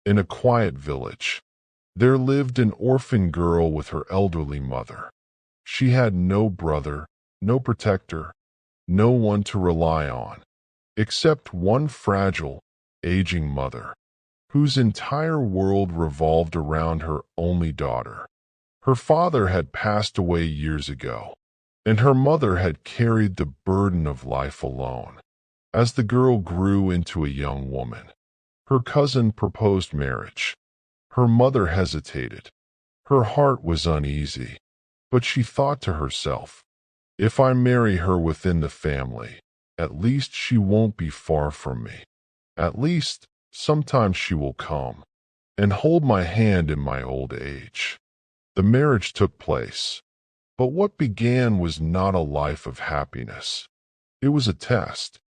In a quiet village, there lived an orphan girl with her elderly mother. She had no brother, no protector, no one to rely on, except one fragile, aging mother, whose entire world revolved around her only daughter. Her father had passed away years ago, and her mother had carried the burden of life alone. As the girl grew into a young woman, her cousin proposed marriage. Her mother hesitated. Her heart was uneasy, but she thought to herself, if I marry her within the family, at least she won't be far from me. At least, sometimes she will come and hold my hand in my old age. The marriage took place, but what began was not a life of happiness. It was a test,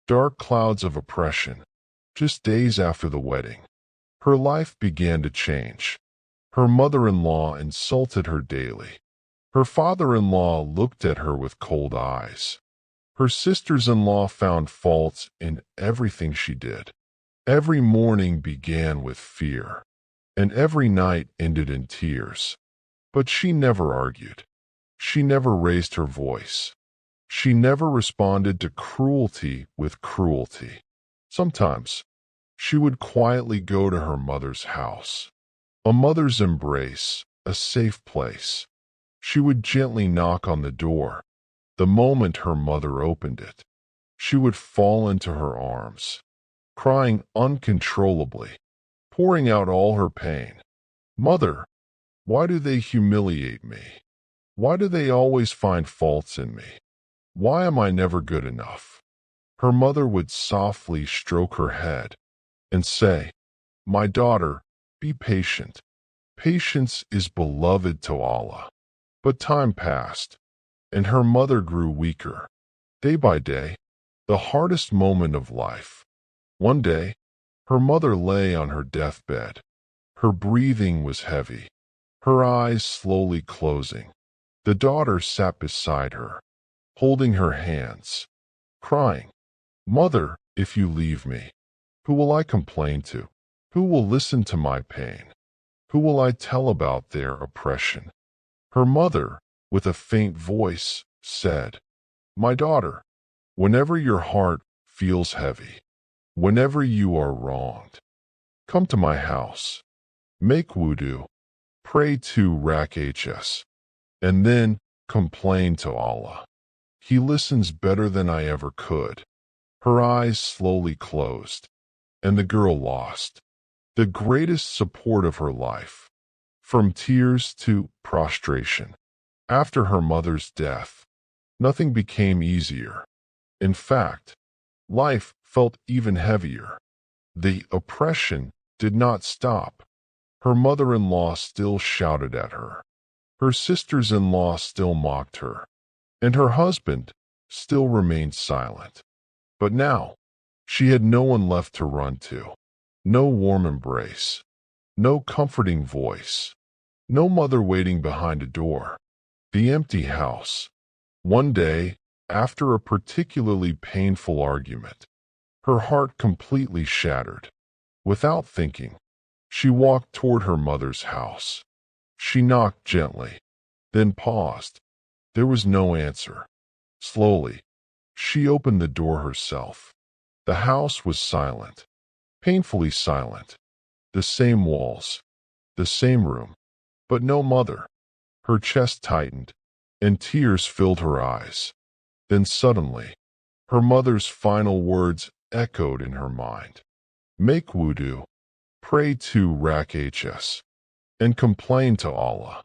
dark clouds of oppression. Just days after the wedding, her life began to change. Her mother-in-law insulted her daily. Her father-in-law looked at her with cold eyes. Her sisters-in-law found faults in everything she did. Every morning began with fear, and every night ended in tears. But she never argued. She never raised her voice. She never responded to cruelty with cruelty. Sometimes, she would quietly go to her mother's house. A mother's embrace, a safe place. She would gently knock on the door. The moment her mother opened it, she would fall into her arms, crying uncontrollably, pouring out all her pain. Mother, why do they humiliate me? Why do they always find faults in me? Why am I never good enough? Her mother would softly stroke her head and say, my daughter, be patient. Patience is beloved to Allah. But time passed, and her mother grew weaker. Day by day, the hardest moment of life. One day, her mother lay on her deathbed. Her breathing was heavy, her eyes slowly closing. The daughter sat beside her, holding her hands, crying, Mother, if you leave me, who will I complain to? Who will listen to my pain? Who will I tell about their oppression? Her mother, with a faint voice, said, my daughter, whenever your heart feels heavy, whenever you are wronged, come to my house, make wudu, pray 2 rak'ahs, and then complain to Allah. He listens better than I ever could. Her eyes slowly closed, and the girl lost the greatest support of her life, from tears to prostration. After her mother's death, nothing became easier. In fact, life felt even heavier. The oppression did not stop. Her mother-in-law still shouted at her. Her sisters-in-law still mocked her, and her husband still remained silent. But now, she had no one left to run to, no warm embrace, no comforting voice, no mother waiting behind a door. The empty house. One day, after a particularly painful argument, her heart completely shattered. Without thinking, she walked toward her mother's house. She knocked gently, then paused. There was no answer. Slowly, she opened the door herself. The house was silent, painfully silent. The same walls, the same room, but no mother. Her chest tightened, and tears filled her eyes. Then suddenly, her mother's final words echoed in her mind. Make wudu, pray 2 rak'ahs, and complain to Allah.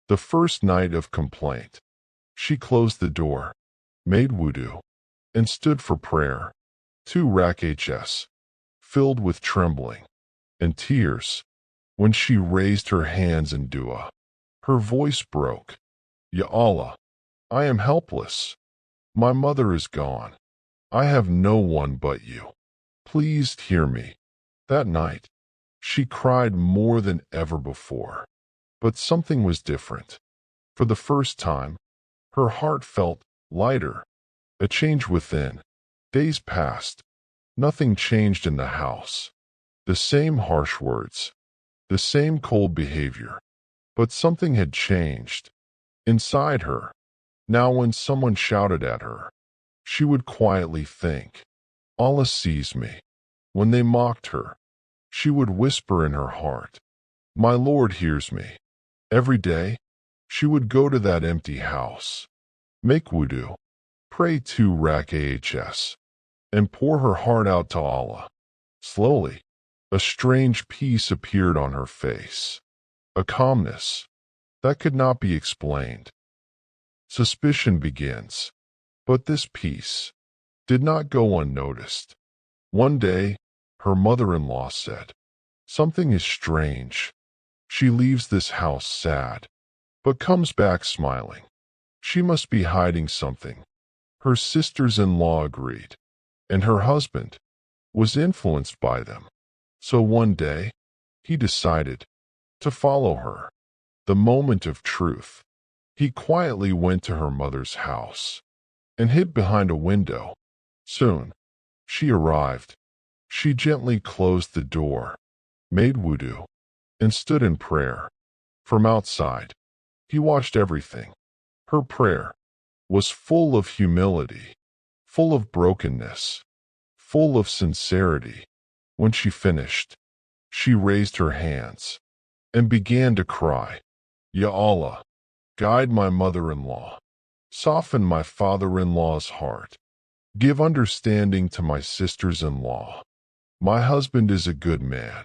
The first night of complaint, she closed the door, made wudu, and stood for prayer. 2 rak'ahs, filled with trembling and tears. When she raised her hands in dua, her voice broke. Ya Allah, I am helpless. My mother is gone. I have no one but you. Please hear me. That night, she cried more than ever before. But something was different. For the first time, her heart felt lighter, a change within. Days passed. Nothing changed in the house. The same harsh words, the same cold behavior, but something had changed inside her. Now when someone shouted at her, she would quietly think, Allah sees me. When they mocked her, she would whisper in her heart, My Lord hears me. Every day, she would go to that empty house, make wudu, pray 2 rak'ahs, and pour her heart out to Allah. Slowly, a strange peace appeared on her face, a calmness that could not be explained. Suspicion begins, but this peace did not go unnoticed. One day, her mother-in-law said, Something is strange. She leaves this house sad, but comes back smiling. She must be hiding something. Her sisters-in-law agreed, and her husband was influenced by them. So one day, he decided to follow her. The moment of truth. He quietly went to her mother's house and hid behind a window. Soon, she arrived. She gently closed the door, made wudu, and stood in prayer. From outside, he watched everything. Her prayer was full of humility, full of brokenness, full of sincerity. When she finished, she raised her hands and began to cry, Ya Allah, guide my mother-in-law, soften my father-in-law's heart, give understanding to my sisters-in-law. My husband is a good man,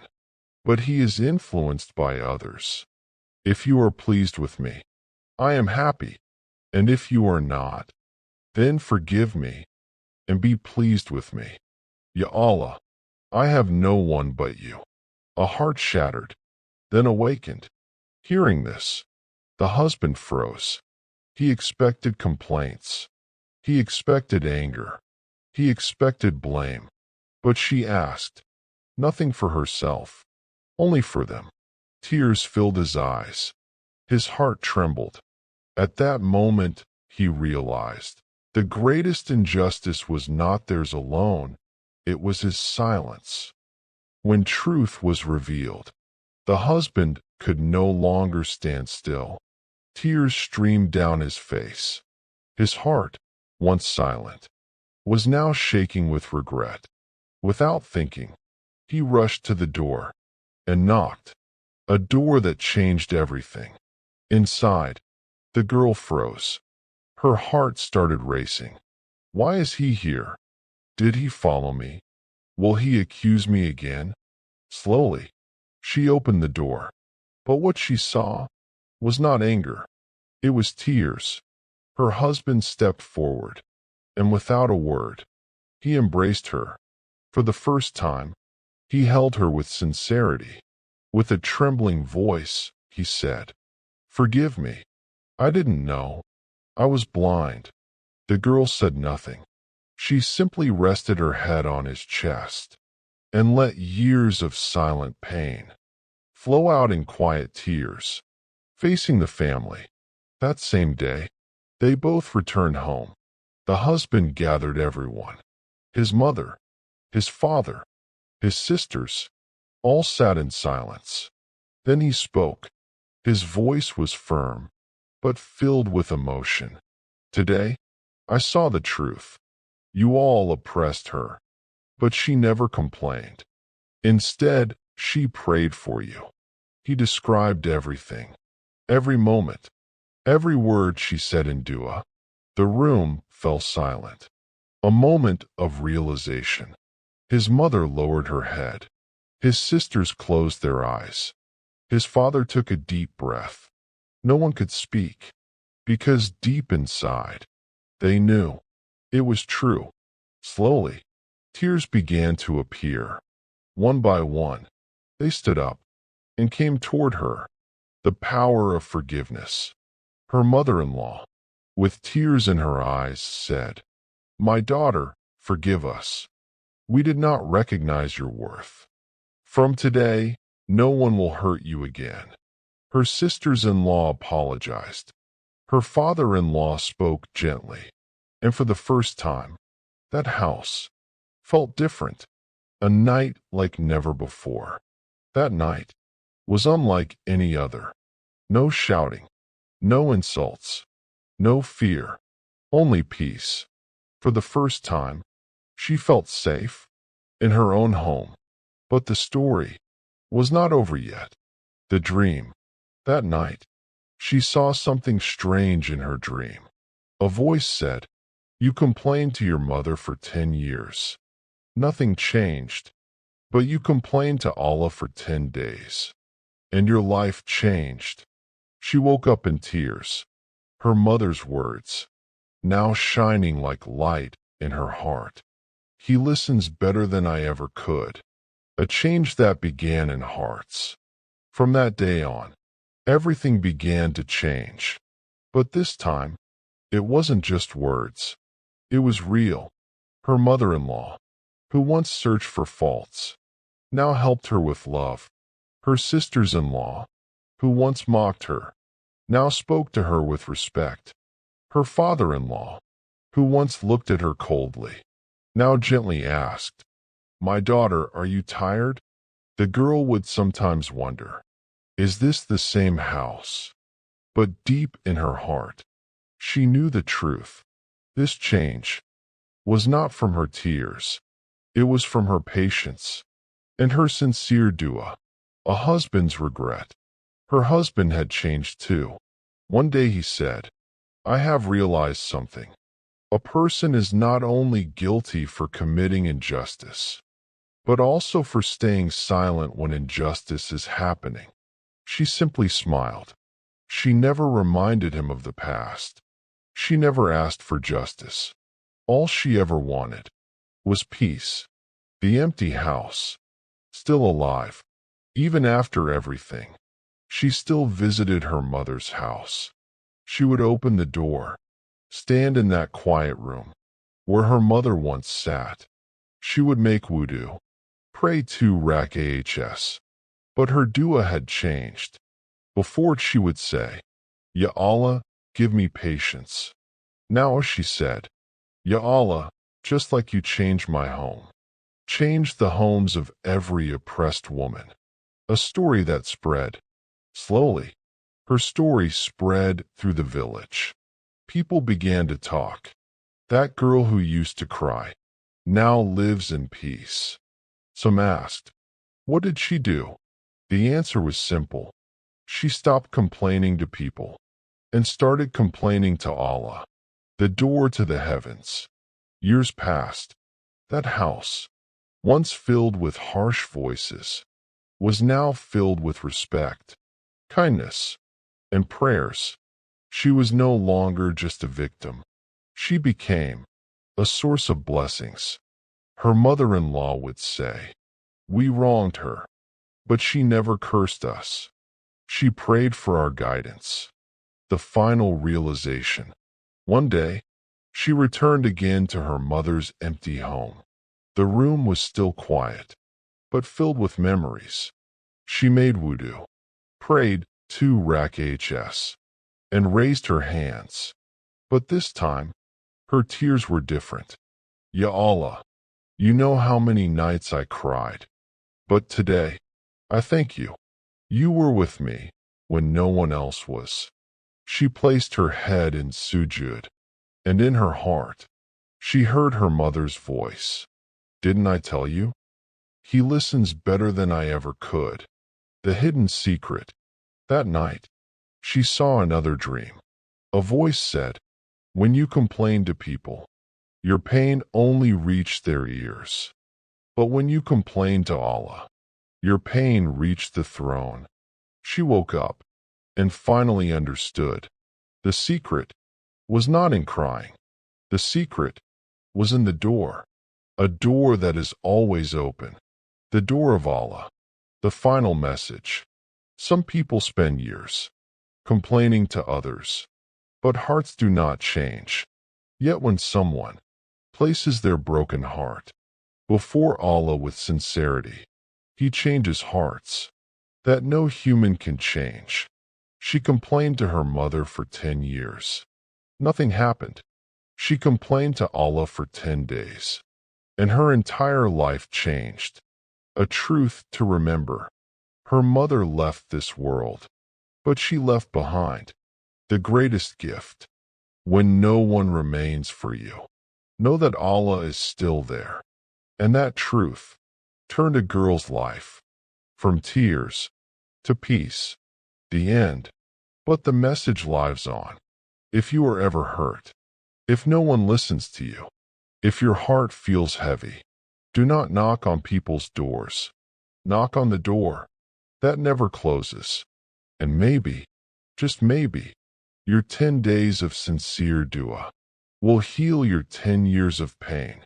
but he is influenced by others. If you are pleased with me, I am happy, and if you are not, then forgive me and be pleased with me. Ya Allah, I have no one but you. A heart shattered, then awakened. Hearing this, the husband froze. He expected complaints. He expected anger. He expected blame. But she asked, nothing for herself, only for them. Tears filled his eyes. His heart trembled. At that moment, he realized the greatest injustice was not theirs alone, it was his silence. When truth was revealed, the husband could no longer stand still. Tears streamed down his face. His heart, once silent, was now shaking with regret. Without thinking, he rushed to the door and knocked, a door that changed everything. Inside, the girl froze. Her heart started racing. Why is he here? Did he follow me? Will he accuse me again? Slowly, she opened the door. But what she saw was not anger. It was tears. Her husband stepped forward, and without a word, he embraced her. For the first time, he held her with sincerity. With a trembling voice, he said, Forgive me. I didn't know. I was blind. The girl said nothing. She simply rested her head on his chest and let years of silent pain flow out in quiet tears. Facing the family, that same day, they both returned home. The husband gathered everyone. His mother, his father, his sisters, all sat in silence. Then he spoke. His voice was firm, but filled with emotion. Today, I saw the truth. You all oppressed her, but she never complained. Instead, she prayed for you. He described everything, every moment, every word she said in dua. The room fell silent. A moment of realization. His mother lowered her head. His sisters closed their eyes. His father took a deep breath. No one could speak, because deep inside, they knew it was true. Slowly, tears began to appear. One by one, they stood up and came toward her. The power of forgiveness. Her mother-in-law, with tears in her eyes, said, My daughter, forgive us. We did not recognize your worth. From today, no one will hurt you again. Her sisters-in-law apologized. Her father-in-law spoke gently, and for the first time, that house felt different. a night like never before. That night was unlike any other. No shouting, no insults, no fear, only peace. For the first time, she felt safe in her own home. But the story was not over yet. The dream. That night, she saw something strange in her dream. A voice said, "You complained to your mother for 10 years. Nothing changed, but you complained to Allah for 10 days. And your life changed." She woke up in tears. Her mother's words, now shining like light in her heart. "He listens better than I ever could." A change that began in hearts. From that day on, everything began to change. But this time, it wasn't just words. It was real. Her mother-in-law, who once searched for faults, now helped her with love. Her sisters-in-law, who once mocked her, now spoke to her with respect. Her father-in-law, who once looked at her coldly, now gently asked, "My daughter, are you tired?" The girl would sometimes wonder, is this the same house? But deep in her heart, she knew the truth. This change was not from her tears. It was from her patience and her sincere dua. A husband's regret. Her husband had changed too. One day he said, "I have realized something. A person is not only guilty for committing injustice, but also for staying silent when injustice is happening." She simply smiled. She never reminded him of the past. She never asked for justice. All she ever wanted was peace. The empty house, still alive, even after everything. She still visited her mother's house. She would open the door, stand in that quiet room where her mother once sat. She would make wudu, pray 2 rak'ahs. But her dua had changed. Before she would say, "Ya Allah, give me patience." Now she said, "Ya Allah, just like you changed my home, change the homes of every oppressed woman." A story that spread. Slowly, her story spread through the village. People began to talk. That girl who used to cry now lives in peace. Some asked, what did she do? The answer was simple. She stopped complaining to people and started complaining to Allah, the door to the heavens. Years passed. That house, once filled with harsh voices, was now filled with respect, kindness, and prayers. She was no longer just a victim. She became a source of blessings. Her mother-in-law would say, "We wronged her, but she never cursed us. She prayed for our guidance." The final realization. One day, she returned again to her mother's empty home. The room was still quiet, but filled with memories. She made wudu, prayed 2 rak'ahs, and raised her hands. But this time, her tears were different. "Ya Allah, you know how many nights I cried. But today, I thank you. You were with me when no one else was." She placed her head in sujud, and in her heart, she heard her mother's voice. "Didn't I tell you? He listens better than I ever could." The hidden secret. That night, she saw another dream. A voice said, "When you complain to people, your pain only reached their ears. But when you complain to Allah, your pain reached the throne." She woke up and finally understood. The secret was not in crying. The secret was in the door. A door that is always open. The door of Allah. The final message. Some people spend years complaining to others, but hearts do not change. Yet when someone places their broken heart before Allah with sincerity, He changes hearts that no human can change. She complained to her mother for 10 years. Nothing happened. She complained to Allah for 10 days. and her entire life changed. A truth to remember. Her mother left this world, but she left behind the greatest gift. When no one remains for you, know that Allah is still there. And that truth turned a girl's life from tears to peace. The end. But the message lives on. If you are ever hurt, if no one listens to you, if your heart feels heavy, do not knock on people's doors. Knock on the door that never closes. And maybe, just maybe, your 10 days of sincere dua will heal your 10 years of pain.